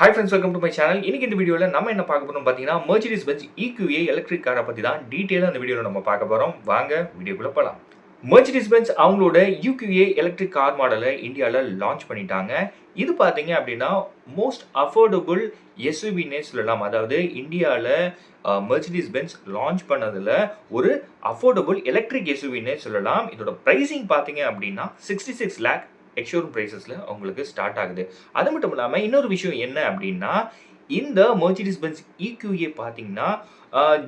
Hi friends, welcome to my channel. இன்னைக்கு இந்த வீடியோல நம்ம என்ன பார்க்க போறோம் பாத்தீங்கன்னா Mercedes-Benz EQA எலக்ட்ரிக் காரை பத்தி தான் டீடைலா இந்த வீடியோல நம்ம பார்க்க போறோம். வாங்க வீடியோக்குள்ள போலாம். Mercedes-Benz அவங்களோட EQA எலக்ட்ரிக் கார் மாடலை இந்தியால லான்ச் பண்ணிட்டாங்க. இது பாத்தீங்க அப்படின்னா மோஸ்ட் அஃபோர்டபுள் SUV-னே சொல்லலாம். அதாவது இந்தியால Mercedes-Benz லான்ச் பண்ணதுல ஒரு அஃபோர்டபுள் எலக்ட்ரிக் SUV-னே சொல்லலாம். இதோட பிரைசிங் பாத்தீங்க அப்படின்னா 66 lakh எக்ஸ்ஷோரூம் பிரைசஸ்ல உங்களுக்கு ஸ்டார்ட் ஆகுது. அது மட்டும் இல்லாம இன்னொரு விஷயம் என்ன அப்படின்னா இந்த Mercedes-Benz EQA பாத்தீங்கன்னா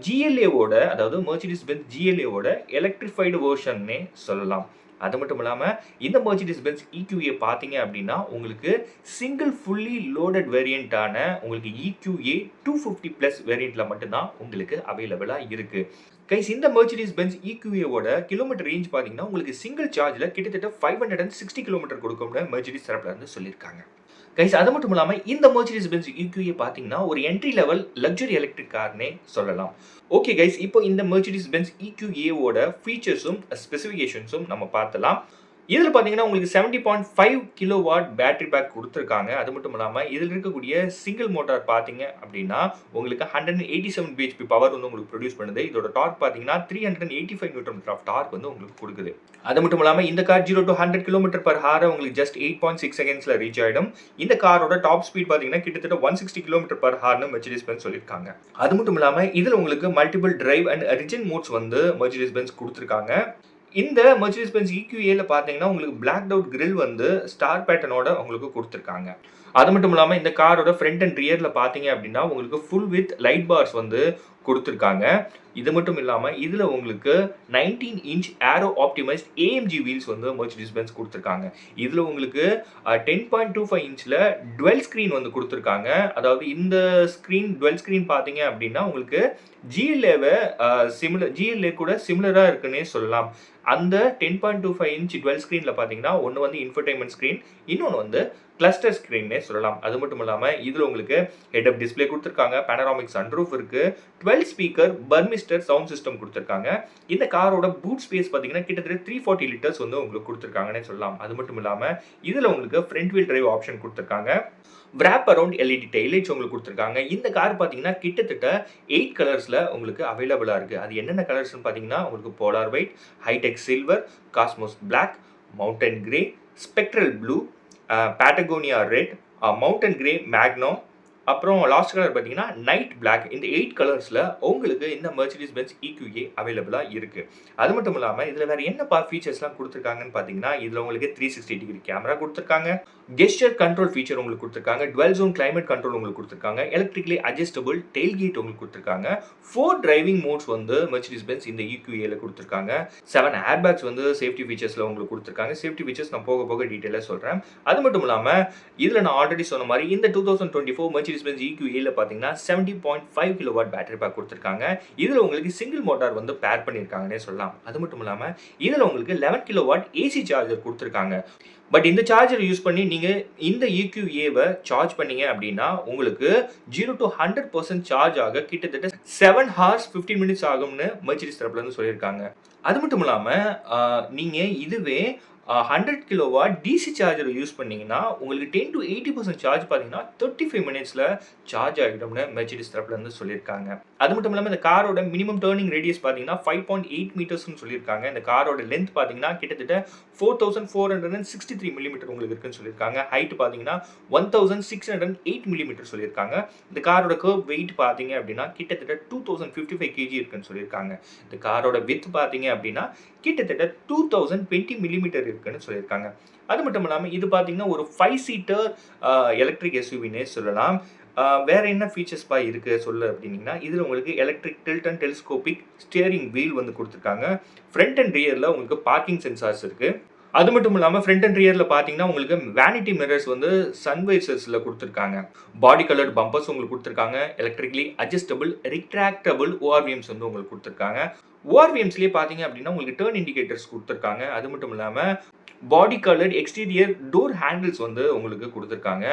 GLA-வோட அதாவது Mercedes-Benz GLA-வோட எலக்ட்ரிஃபைடு வெர்ஷன்னே சொல்லலாம். அது மட்டும் இல்லாம இந்த Mercedes-Benz EQA பாத்தீங்க அப்படின்னா உங்களுக்கு சிங்கிள் ஃபுல்லி லோடட் வேரியண்டான உங்களுக்கு EQA 250 பிளஸ் வேரியண்ட்ல மட்டும்தான் உங்களுக்கு அவைலபிளா இருக்கு. கைஸ் இந்த Mercedes-Benz EQA-வோட கிலோமீட்டர் ரேஞ்ச் பாத்தீங்கன்னா உங்களுக்கு சிங்கிள் சார்ஜ்ல கிட்டத்தட்ட 560 கிலோமீட்டர் கொடுக்கும்னு Mercedes தரப்புல இருந்து சொல்லியிருக்காங்க. கைஸ் அது மட்டும் இல்லாம இந்த Mercedes-Benz EQA பாத்தீங்கன்னா ஒரு entry level luxury electric carne சொல்லலாம். ஓகே கைஸ், இப்போ இந்த Mercedes-Benz EQA-வோட ஃபீச்சர்ஸும் ஸ்பெசிஃபிகேஷன்ஸும் நம்ம பார்த்தலாம். இதில் பார்த்தீங்கன்னா உங்களுக்கு 70.5 கிலோவாட் பேட்டரி பேக் கொடுத்துருக்காங்க. அது மட்டும் இல்லாமல் இதில் இருக்கக்கூடிய சிங்கிள் மோட்டார் பார்த்தீங்க அப்படின்னா உங்களுக்கு 187 bhp பவர் வந்து உங்களுக்கு ப்ரொடியூஸ் பண்ணுது. இதோட டார்க் பார்த்தீங்கன்னா 385 நியூட்டன் மீட்டர் ஆஃப் டார்க் வந்து உங்களுக்கு கொடுக்குது. அது மட்டும் இல்லாமல் இந்த கார் 0 to 100 km/h உங்களுக்கு ஜஸ்ட் 8.6 செகண்ட்ஸில் ரீச் ஆகிடும். இந்த காரோட டாப் ஸ்பீட் பார்த்தீங்கன்னா கிட்டத்தட்ட 160 km/h Mercedes-Benz சொல்லியிருக்காங்க. அது மட்டும் இல்லாமல் இதில் உங்களுக்கு multiple drive and region modes வந்து Mercedes-Benz கொடுத்துருக்காங்க. இந்த Mercedes-Benz EQA-ல பார்த்தீங்கன்னா உங்களுக்கு பிளாக்ட் அவுட் கிரில் வந்து ஸ்டார் பேட்டர்னோட உங்களுக்கு கொடுத்துருக்காங்க. அது மட்டும் இல்லாமல் இந்த காரோட ஃப்ரண்ட் அண்ட் ரியர்ல பார்த்தீங்க அப்படின்னா உங்களுக்கு ஃபுல் வித் லைட் பார்ஸ் வந்து கொடுத்துருக்காங்க. இது மட்டும் இல்லாமல் இதில் உங்களுக்கு 19 inch aero optimised AMG wheels வந்து Mercedes-Benz கொடுத்துருக்காங்க. இதில் உங்களுக்கு 10.25 inchல டுவெல் ஸ்க்ரீன் வந்து கொடுத்துருக்காங்க. அதாவது இந்த ஸ்க்ரீன் டுவெல் ஸ்க்ரீன் பார்த்தீங்க அப்படின்னா உங்களுக்கு GLA கூட சிமிலராக இருக்குன்னே சொல்லலாம். அந்த 10.25 inch டுவெல் ஸ்க்ரீனில் பார்த்தீங்கன்னா ஒன்று வந்து இன்ஃபர்டைன்மெண்ட் ஸ்க்ரீன், இன்னொன்று வந்து கிளஸ்டர் ஸ்க்ரீன்னே சொல்லலாம். அது மட்டும் இல்லாமல் இதில் உங்களுக்கு ஹெட் அப் டிஸ்பிளே கொடுத்துருக்காங்க, பேனராமிக் சன்ரூஃப் இருக்கு, 12 ஸ்பீக்கர் பர்மிஸ்டர் சவுண்ட் சிஸ்டம் கொடுத்துருக்காங்க. இந்த காரோட பூட் ஸ்பேஸ் பார்த்தீங்கன்னா கிட்டத்தட்ட 340 லிட்டர்ஸ் வந்து உங்களுக்கு கொடுத்துருக்காங்கன்னே சொல்லலாம். அது மட்டும் இல்லாமல் இதில் உங்களுக்கு ஃப்ரண்ட் வீல் டிரைவ் ஆப்ஷன் கொடுத்துருக்காங்க. wrap around LED taillights உங்களுக்கு கொடுத்துருக்காங்க. இந்த கார் பார்த்தீங்கன்னா கிட்டத்தட்ட 8 கலர்ஸில் உங்களுக்கு அவைலபிளாக இருக்குது. அது என்னென்ன கலர்ஸ்னு பார்த்தீங்கன்னா உங்களுக்கு polar white, hitech silver, cosmos black, mountain grey, spectral blue, Patagonia red, mountain grey magno, அப்புறம் லாஸ்ட் கலர் பார்த்தீங்கன்னா நைட் பிளாக். இந்த 8 கலர்ஸில் உங்களுக்கு இந்த Mercedes-Benz EQA அவைலபிளாக இருக்குது. அது மட்டும் இல்லாமல் இதில் வேறு என்ன ஃபீச்சர்ஸ்லாம் கொடுத்துருக்காங்கன்னு பார்த்தீங்கன்னா இதில் உங்களுக்கு 360 டிகிரி கேமரா கொடுத்துருக்காங்க, கெஸ்டர் கண்ட்ரோல் ஃபீச்சர் உங்களுக்கு கொடுத்துருக்காங்க, டுவெல் ஜோன் கிளைமேட் கண்ட்ரோல் உங்களுக்கு கொடுத்துருக்காங்க, எலக்ட்ரிக்கலி அட்ஜஸ்டபிள் டெயில் உங்களுக்கு கொடுத்துருக்காங்க, 4 டிரைவிங் மோட்ஸ் வந்து Mercedes-Benz இந்த EQA-ல கொடுத்துருக்காங்க, 7 ஏர் பேக்ஸ் வந்து சேஃப்டி ஃபீச்சர்ஸில் உங்களுக்கு கொடுத்துருக்காங்க. சேஃப்டி ஃபீச்சர்ஸ் நான் போக போக டீட்டெயிலாக சொல்கிறேன். அது மட்டும் இல்லாமல் இதில் நான் ஆல்ரெடி சொன்ன மாதிரி இந்த 2024 Mercedes-Benz EQA-ல பார்த்தீங்கன்னா 70.5 கிலோவாட் பேட்டரி பேக் கொடுத்துருக்காங்க. இதில் உங்களுக்கு சிங்கிள் மோட்டார் வந்து பேர் பண்ணியிருக்காங்கன்னே சொல்லலாம். அது மட்டும் இல்லாமல் இதில் உங்களுக்கு 11 கிலோவாட் AC சார்ஜர் கொடுத்துருக்காங்க. பட் இந்த சார்ஜர் யூஸ் பண்ணி நீங்கள் இந்த EQA-வை சார்ஜ் பண்ணீங்க அப்படின்னா உங்களுக்கு 0 to 100% சார்ஜ் ஆக கிட்டத்தட்ட 7 hours 15 minutes ஆகும்னு Mercedes தரப்புலேருந்து சொல்லியிருக்காங்க. அது மட்டும் இல்லாமல் நீங்கள் இதுவே 100 கிலோவாட் DC சார்ஜர் யூஸ் பண்ணீங்கன்னா உங்களுக்கு 10 to 80% சார்ஜ் பார்த்தீங்கன்னா 35 மினிட்ஸில் சார்ஜ் ஆகிடும்னு Mercedes தரப்புலேருந்து சொல்லியிருக்காங்க. அது மட்டும் இல்லாமல் இந்த காரோட மினிமம் டர்னிங் ரேடியஸ் பார்த்தீங்கன்னா 5.8 மீட்டர்ஸ்னு சொல்லியிருக்காங்க. இந்த காரோட லென்த் பார்த்தீங்கன்னா கிட்டத்தட்ட 4463 மில்லிமீட்டர் உங்களுக்கு இருக்குன்னு சொல்லியிருக்காங்க. ஹைட் பார்த்தீங்கன்னா 1608 மில்லிமீட்டர் சொல்லியிருக்காங்க. இந்த காரோட கர்வ் வெயிட் பார்த்தீங்க அப்படின்னா கிட்டத்தட்ட 2055 kg இருக்குன்னு சொல்லியிருக்காங்க. இந்த காரோட வித் பார்த்தீங்க அப்படின்னா கிட்டத்தட்ட 2020 மில்லிமீட்டர் இருக்குன்னு சொல்லியிருக்காங்க. அது மட்டும் இல்லாமல் இது பார்த்தீங்கன்னா ஒரு 5 சீட்டர் எலக்ட்ரிக் SUV-னே சொல்லலாம். வேற என்ன ஃபீச்சர்ஸ் இருக்கு சொல்ல அப்படின்னீங்கன்னா இதில் உங்களுக்கு electric tilt and telescopic steering wheel வந்து கொடுத்துருக்காங்க. ஃப்ரண்ட் அண்ட் ரியரில் உங்களுக்கு பார்க்கிங் சென்சார்ஸ் இருக்கு. அது மட்டும் இல்லாமல் ஃப்ரண்ட் அண்ட் ரியரில் பார்த்தீங்கன்னா உங்களுக்கு வேனிட்டி மிரர்ஸ் வந்து சன்வைசர்ஸில் கொடுத்துருக்காங்க. பாடி கலர்டு பம்பர்ஸ் உங்களுக்கு கொடுத்துருக்காங்க. எலக்ட்ரிக்கலி அட்ஜஸ்டபிள் ரிட்ராக்டபிள் ORVMs வந்து உங்களுக்கு கொடுத்துருக்காங்க. ஓஆர்விஎம்ஸ்லேயே பார்த்தீங்க அப்படின்னா உங்களுக்கு டர்ன் இண்டிகேட்டர்ஸ் கொடுத்துருக்காங்க. அது மட்டும் இல்லாமல் பாடி கலர்ட் எக்ஸ்டீரியர் டோர் ஹேண்டில்ஸ் வந்து உங்களுக்கு கொடுத்துருக்காங்க.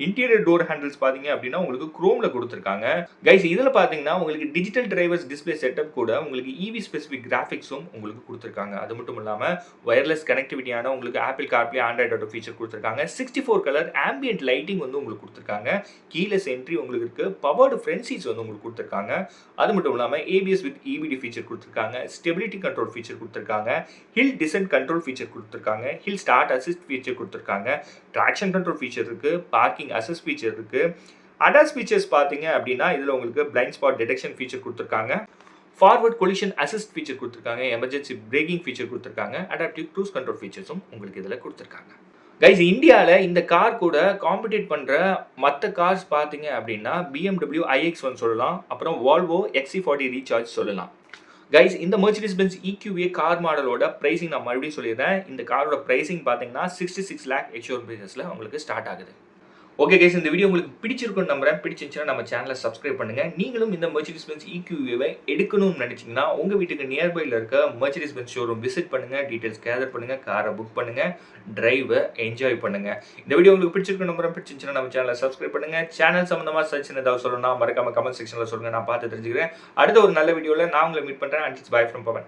இன்டீரியர் டோர் ஹேண்டில்ஸ் பார்த்தீங்க அப்படின்னா உங்களுக்கு குரோம்ல கொடுத்துருக்காங்க. கைஸ் இதில் பார்த்தீங்கன்னா உங்களுக்கு டிஜிட்டல் டிரைவர்ஸ் டிஸ்பிளே செட்டப் கூட உங்களுக்கு இவி ஸ்பெசிஃபிக் கிராஃபிக்ஸும் உங்களுக்கு கொடுத்துருக்காங்க. அது மட்டும் இல்லாமல் வயர்லெஸ் கனெக்டிவிட்டியான உங்களுக்கு apple CarPlay Android auto feature கொடுத்துருக்காங்க. 64 கலர் ஆம்பியன்ட் லைட்டிங் வந்து உங்களுக்கு கொடுத்துருக்காங்க. கீலெஸ் என்ட்ரி உங்களுக்கு இருக்கு. பவர்டு ஃப்ரண்ட் சீட்ஸ் வந்து உங்களுக்கு கொடுத்துருக்காங்க. அது மட்டும் இல்லாமல் ஏபிஎஸ் வித் இபிடி ஃபீச்சர் கொடுத்துருக்காங்க. ஸ்டெபிலிட்டி கண்ட்ரோல் ஃபீச்சர் கொடுத்துருக்காங்க. ஹில் டிசென்ட் கண்ட்ரோல் ஃபீச்சர் கொடுத்துருக்காங்க. ஹில் ஸ்டார்ட் அசிஸ்ட் ஃபீச்சர் கொடுத்துருக்காங்க. ட்ராக்ஷன் கண்ட்ரோல் ஃபீச்சர் இருக்கு. பார்க்கிங் அசிஸ்ட் ஃபீச்சர் இருக்கு. அடாஸ் ஃபீச்சர்ஸ் பார்த்தீங்க அப்படின்னா இதில் உங்களுக்கு பிளைண்ட் ஸ்பாட் டிடெக்ஷன் ஃபீச்சர் கொடுத்துருக்காங்க. ஃபார்வர்ட் கொலிஷன் அசிஸ்ட் ஃபீச்சர் கொடுத்துருக்காங்க. எமர்ஜென்சி பிரேக்கிங் ஃபீச்சர் கொடுத்துருக்காங்க. அடாப்டிவ் க்ரூஸ் கண்ட்ரோல் ஃபீச்சர்ஸும் உங்களுக்கு இதில் கொடுத்துருக்காங்க. கைஸ் இந்தியாவில் இந்த கார் கூட காம்படிட் பண்ணுற மற்ற கார்ஸ் பார்த்தீங்க அப்படின்னா BMW iX1 சொல்லலாம். அப்புறம் வால்வோ XC40 ரீசார்ஜ் சொல்லலாம். கைஸ் இந்த மெர்சிடிஸ் பென்ஸ் EQA கார் மாடலோட பிரைசிங் நான் மறுபடியும் சொல்லிடுறேன். இந்த காரோட பிரைசிங் பார்த்தீங்கன்னா 66 lakh எக்ஸ்ஷோரூம் பிரைஸில் உங்களுக்கு ஸ்டார்ட் ஆகுது. ஓகே கைஸ் இந்த வீடியோ உங்களுக்கு பிடிச்சிருக்குன்னு நம்புறேன். பிடிச்சிருந்துச்சுன்னா நம்ம சேனலை சப்ஸ்கிரைப் பண்ணுங்க. நீங்களும் இந்த மெர்சிடிஸ் பென்ஸ் EQA எடுக்கணும்னு நினைச்சீங்கன்னா உங்க வீட்டுக்கு நியர்பைல இருக்க மெர்சிடிஸ் பென்ஸ் ஷோரூம் விசிட் பண்ணுங்க. டீடைல்ஸ் கேதர் பண்ணுங்க. காரை புக் பண்ணுங்க. டிரைவை என்ஜாய் பண்ணுங்க. இந்த வீடியோ உங்களுக்கு பிடிச்சிருக்குன்னு நம்புறேன். பிடிச்சிருந்துச்சுன்னா நம்ம சேனலை சப்ஸ்கிரைப் பண்ணுங்க. சேனல் சம்பந்தமா சஜஷன் ஏதாவது சொல்லணும்னா மறக்காம கமெண்ட் செக்ஷன்ல சொல்லுங்க. நான் பார்த்து தெரிஞ்சுக்கிறேன். அடுத்த ஒரு நல்ல வீடியோவில் நான் உங்களை மீட் பண்றேன். And it's bye from Pawan.